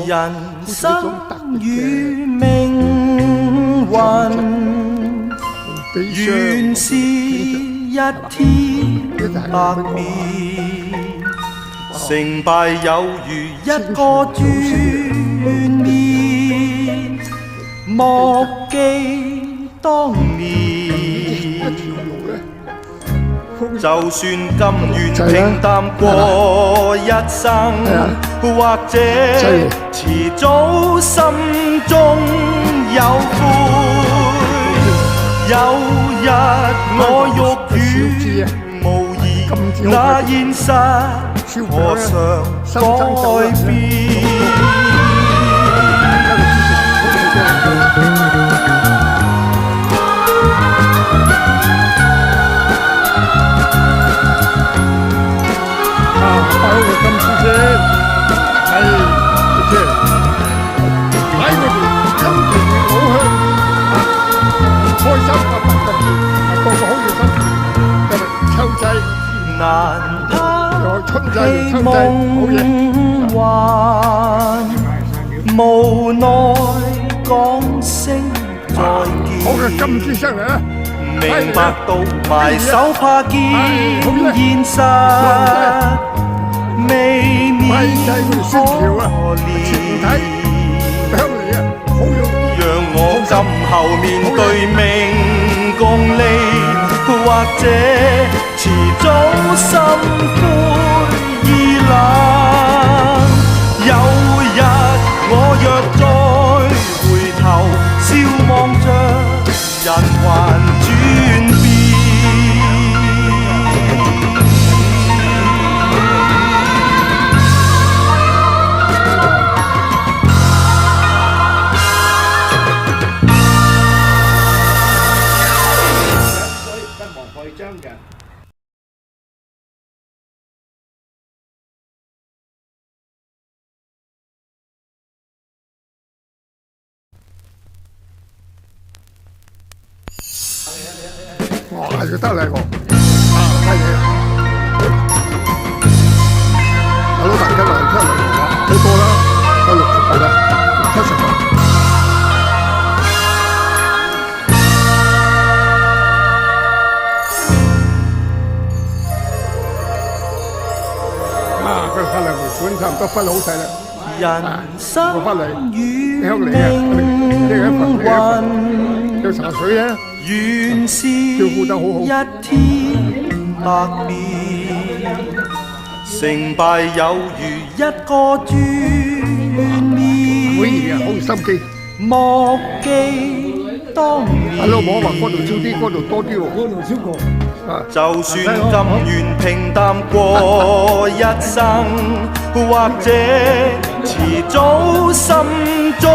人生與命運，原是一天百變，成敗有如一個轉面，莫記當年。就算甘願平淡過一生，或者遲早心中有悔。有日我欲與無疑，那現實何嘗改變？難拋棄夢幻，無奈講聲再見。明白到埋手怕見現實，未免可憐。讓我今後面對命共利，或者遲早心灰意冷。有日我若再回頭，笑望着人還轉變。哇，就得嚟喎！乜嘢？有老大家嚟出嚟話好多啦，有60個啦，70個。佢翻嚟回本差唔多分好曬啦。人生與命運，有茶水啊！原是一天百變，成敗有如一個轉面，好心機。莫記當年。係咯，我話嗰度少啲，嗰度多啲喎，嗰度少過。就算甘願平淡過一生，或者遲早心中